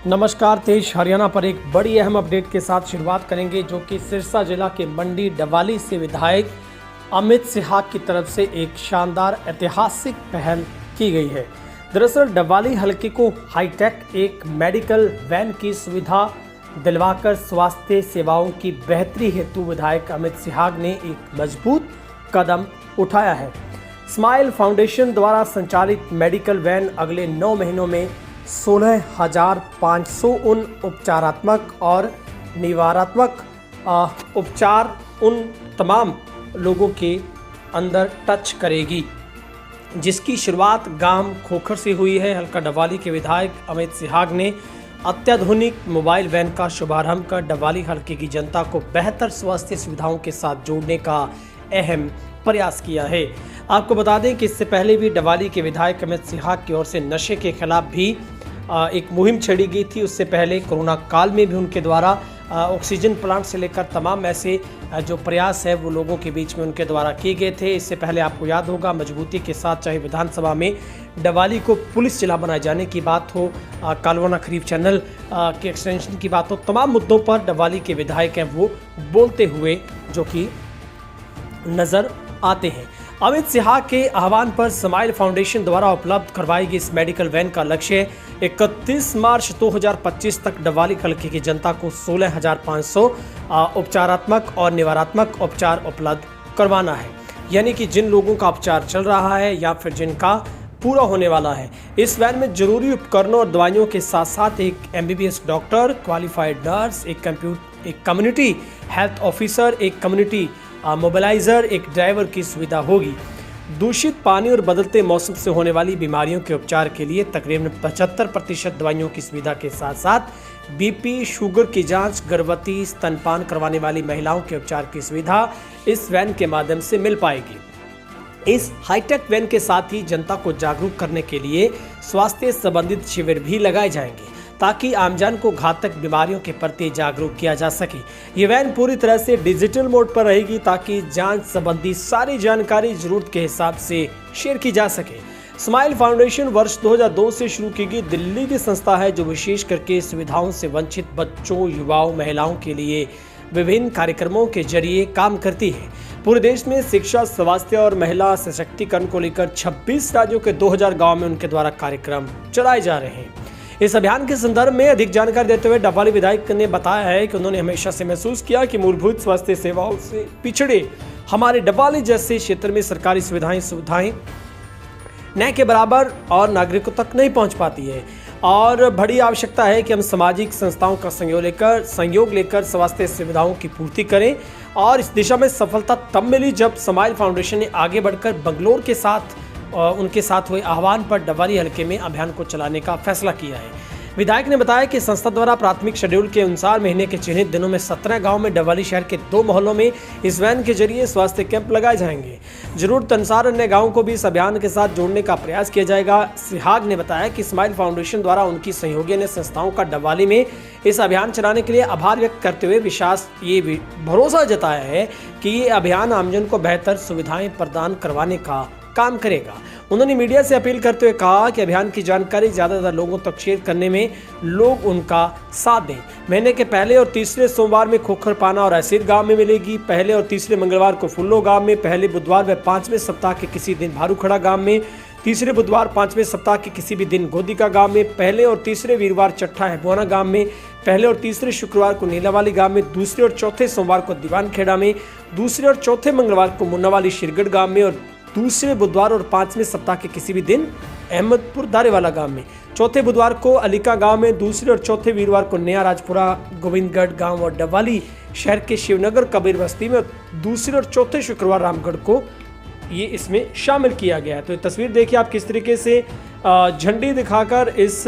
नमस्कार। तेज हरियाणा पर एक बड़ी अहम अपडेट के साथ शुरुआत करेंगे, जो कि सिरसा जिला के मंडी डवाली से विधायक अमित सिहाग की तरफ से एक शानदार ऐतिहासिक पहल की गई है। दरअसल डवाली हलके को हाईटेक एक मेडिकल वैन की सुविधा दिलवाकर स्वास्थ्य सेवाओं की बेहतरी हेतु विधायक अमित सिहाग ने एक मजबूत कदम उठाया है। स्माइल फाउंडेशन द्वारा संचालित मेडिकल वैन अगले 9 महीनों में 16,500 उन उपचारात्मक और निवारात्मक उपचार उन तमाम लोगों के अंदर टच करेगी, जिसकी शुरुआत गांव खोखर से हुई है। हल्का डवाली के विधायक अमित सिहाग ने अत्याधुनिक मोबाइल वैन का शुभारंभ कर डवाली हल्के की जनता को बेहतर स्वास्थ्य सुविधाओं के साथ जोड़ने का अहम प्रयास किया है। आपको बता दें कि इससे पहले भी डवाली के विधायक अमित सिहाग की ओर से नशे के खिलाफ भी एक मुहिम छेड़ी गई थी। उससे पहले कोरोना काल में भी उनके द्वारा ऑक्सीजन प्लांट से लेकर तमाम ऐसे जो प्रयास है वो लोगों के बीच में उनके द्वारा किए गए थे। इससे पहले आपको याद होगा, मजबूती के साथ चाहे विधानसभा में डवाली को पुलिस जिला बनाए जाने की बात हो, कालवाना खरीफ चैनल के एक्सटेंशन की बात हो, तमाम मुद्दों पर डवाली के विधायक हैं वो बोलते हुए जो कि नजर आते हैं। अमित सिहाग के आह्वान पर स्माइल फाउंडेशन द्वारा उपलब्ध करवाई गई इस मेडिकल वैन का लक्ष्य 31 मार्च 2025 तक डवाली हल्के की जनता को 16,500 उपचारात्मक और निवारात्मक उपचार उपलब्ध करवाना है। यानी कि जिन लोगों का उपचार चल रहा है या फिर जिनका पूरा होने वाला है, इस वैन में जरूरी उपकरणों और दवाइयों के साथ साथ एक MBBS डॉक्टर, क्वालिफाइड नर्स, एक कम्युनिटी हेल्थ ऑफिसर, एक कम्युनिटी मोबिलाइजर, एक ड्राइवर की सुविधा होगी। दूषित पानी और बदलते मौसम से होने वाली बीमारियों के उपचार के लिए तकरीबन 75% दवाइयों की सुविधा के साथ साथ BP, शुगर की जांच, गर्भवती, स्तनपान करवाने वाली महिलाओं के उपचार की सुविधा इस वैन के माध्यम से मिल पाएगी। इस हाईटेक वैन के साथ ही जनता को जागरूक करने के लिए स्वास्थ्य संबंधित शिविर भी लगाए जाएंगे, ताकि आमजन को घातक बीमारियों के प्रति जागरूक किया जा सके। ये वैन पूरी तरह से डिजिटल मोड पर रहेगी, ताकि जांच संबंधी सारी जानकारी जरूरत के हिसाब से शेयर की जा सके। स्माइल फाउंडेशन वर्ष 2002 से शुरू की गई दिल्ली की संस्था है, जो विशेष करके सुविधाओं से वंचित बच्चों, युवाओं, महिलाओं के लिए विभिन्न कार्यक्रमों के जरिए काम करती है। पूरे देश में शिक्षा, स्वास्थ्य और महिला सशक्तिकरण को लेकर 26 राज्यों के 2000 गाँव में उनके द्वारा कार्यक्रम चलाए जा रहे हैं। इस अभियान के संदर्भ में अधिक जानकारी देते हुए डवाली विधायक ने बताया है कि उन्होंने हमेशा से महसूस किया कि मूलभूत स्वास्थ्य सेवाओं से पिछड़े हमारे डवाली जैसे क्षेत्र में सरकारी सुविधाएं न के बराबर और नागरिकों तक नहीं पहुंच पाती है, और बड़ी आवश्यकता है कि हम सामाजिक संस्थाओं का सहयोग लेकर स्वास्थ्य सुविधाओं की पूर्ति करें। और इस दिशा में सफलता तब मिली जब स्माइल फाउंडेशन ने आगे बढ़कर बंगलोर के साथ उनके साथ हुए आह्वान पर डवाली हल्के में अभियान को चलाने का फैसला किया है। विधायक ने बताया कि संस्था द्वारा प्राथमिक शेड्यूल के अनुसार महीने के चिन्हित दिनों में 17 गांव में डवाली शहर के 2 मोहल्लों में इस वैन के जरिए स्वास्थ्य कैंप लगाए जाएंगे। जरूरत अनुसार अन्य गांवों को भी इस अभियान के साथ जोड़ने का प्रयास किया जाएगा। सिहाग ने बताया कि स्माइल फाउंडेशन द्वारा उनकी सहयोगी ने संस्थाओं का डवाली में इस अभियान चलाने के लिए आभार व्यक्त करते हुए ये भरोसा जताया है कि ये अभियान आमजन को बेहतर सुविधाएं प्रदान करवाने का काम करेगा। उन्होंने मीडिया से अपील करते हुए कहा कि अभियान की जानकारी ज़्यादातर लोगों तक शेयर करने में लोग उनका साथ दें। महीने के पहले और तीसरे सोमवार में खोखरपाना और ऐसिर गांव में मिलेगी, पहले और तीसरे मंगलवार को फुल्लो गांव में, पहले बुधवार व 5वें सप्ताह के किसी दिन भारूखड़ा गांव में, तीसरे बुधवार 5वें सप्ताह के किसी भी दिन गोदिका गांव में, पहले और तीसरे वीरवार चट्ठा हैबोना गांव में, पहले और तीसरे शुक्रवार को नीलावाली गांव में, दूसरे और चौथे सोमवार को दीवानखेड़ा में, दूसरे और चौथे मंगलवार को मुन्नावाली शिरगढ़ गांव में, और दूसरे बुधवार और 5वें सप्ताह के किसी भी दिन अहमदपुर दारेवाला गांव में, चौथे बुधवार को अलीका गांव में, दूसरे और चौथे वीरवार को नया राजपुरा, गोविंदगढ़ गांव और डवाली शहर के शिवनगर कबीर बस्ती में, दूसरे और चौथे शुक्रवार रामगढ़ को ये इसमें शामिल किया गया है। तो ये तस्वीर देखिए आप किस तरीके से झंडी दिखाकर इस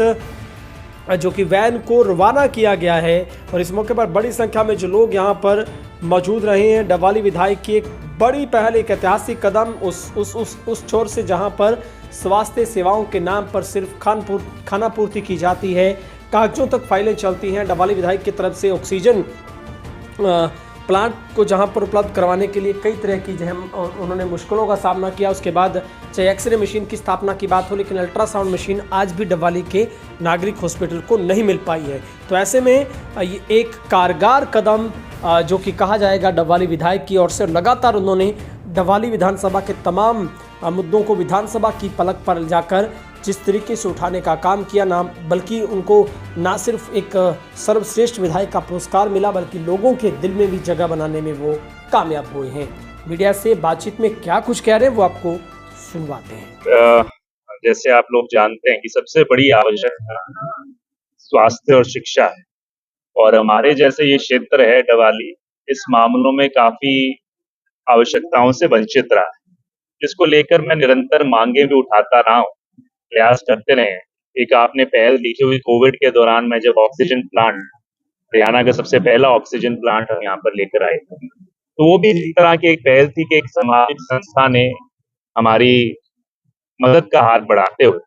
जो कि वैन को रवाना किया गया है, और इस मौके पर बड़ी संख्या में जो लोग यहाँ पर मौजूद रहे हैं। डवाली विधायक की एक बड़ी पहल, एक ऐतिहासिक कदम उस छोर से जहाँ पर स्वास्थ्य सेवाओं के नाम पर सिर्फ खाना पूर्ति की जाती है, कागजों तक फाइलें चलती हैं। डवाली विधायक की तरफ से ऑक्सीजन प्लांट को जहां पर उपलब्ध करवाने के लिए कई तरह की उन्होंने मुश्किलों का सामना किया। उसके बाद चाहे एक्सरे मशीन की स्थापना की बात हो, लेकिन अल्ट्रासाउंड मशीन आज भी डबवाली के नागरिक हॉस्पिटल को नहीं मिल पाई है। तो ऐसे में ये एक कारगर कदम जो कि कहा जाएगा डबवाली विधायक की ओर से, लगातार उन्होंने डबवाली विधानसभा के तमाम मुद्दों को विधानसभा की पलक पर जाकर जिस तरीके से उठाने का काम किया, ना बल्कि उनको ना सिर्फ एक सर्वश्रेष्ठ विधायक का पुरस्कार मिला, बल्कि लोगों के दिल में भी जगह बनाने में वो कामयाब हुए हैं। मीडिया से बातचीत में क्या कुछ कह रहे हैं वो आपको सुनवाते हैं। जैसे आप लोग जानते हैं कि सबसे बड़ी आवश्यकता स्वास्थ्य और शिक्षा है, और हमारे जैसे ये क्षेत्र है डबवाली, इस मामलों में काफी आवश्यकताओं से वंचित रहा है, जिसको लेकर मैं निरंतर मांगे भी उठाता रहा हूँ, प्रयास करते रहे हैं। एक आपने पहल देखी हुई कोविड के दौरान में, जब ऑक्सीजन प्लांट, हरियाणा का सबसे पहला ऑक्सीजन प्लांट हम यहाँ पर लेकर आए थे, तो वो भी इस तरह की एक पहल थी कि एक सामाजिक संस्था ने हमारी मदद का हाथ बढ़ाते हुए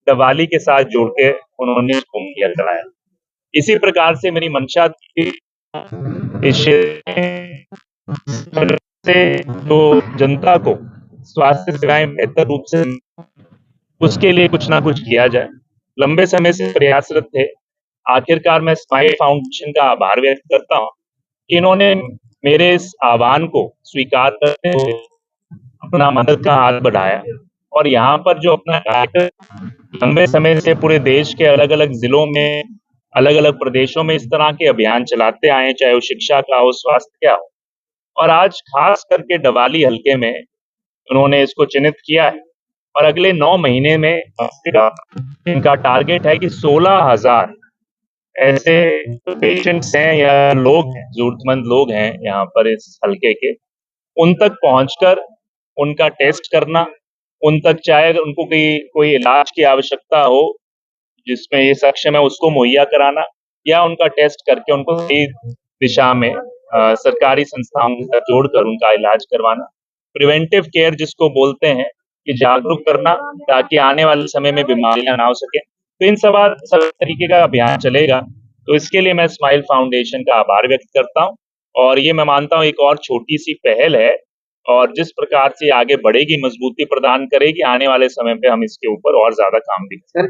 डबवाली के साथ जोड़ के उन्होंने इसको मुहैया कराया। इसी प्रकार से मेरी मंशा थी इस क्षेत्र से जो जनता को स्वास्थ्य सेवाएं बेहतर रूप से, उसके लिए कुछ ना कुछ किया जाए। लंबे समय से प्रयासरत थे। आखिरकार मैं स्माइल फाउंडेशन का आभार व्यक्त करता हूँ कि इन्होंने मेरे इस आह्वान को स्वीकार करते हुए अपना मदद का हाथ बढ़ाया, और यहाँ पर जो अपना कार्यक्रम लंबे समय से पूरे देश के अलग अलग जिलों में, अलग अलग प्रदेशों में इस तरह के अभियान चलाते आए हैं, चाहे वो शिक्षा का हो, स्वास्थ्य का हो, और आज खास करके डबवाली हल्के में उन्होंने इसको चिन्हित किया है। और अगले 9 महीने में इनका टारगेट है कि 16,000 ऐसे पेशेंट्स हैं या लोग हैं, जरूरतमंद लोग हैं यहाँ पर इस हल्के के, उन तक पहुंचकर उनका टेस्ट करना, उन तक चाहे उनको कोई इलाज की आवश्यकता हो जिसमें ये सक्षम है, उसको मुहैया कराना, या उनका टेस्ट करके उनको सही दिशा में सरकारी संस्थाओं के साथ जोड़कर उनका इलाज करवाना। प्रिवेंटिव केयर जिसको बोलते हैं, कि जागरूक करना ताकि आने वाले समय में बीमारियां ना हो सके। तो इन सब तरीके का अभियान चलेगा। तो इसके लिए मैं स्माइल फाउंडेशन का आभार व्यक्त करता हूँ, और ये मैं मानता हूँ एक और छोटी सी पहल है, और जिस प्रकार से आगे बढ़ेगी, मजबूती प्रदान करेगी, आने वाले समय पे हम इसके ऊपर और ज्यादा काम भी करेंगे।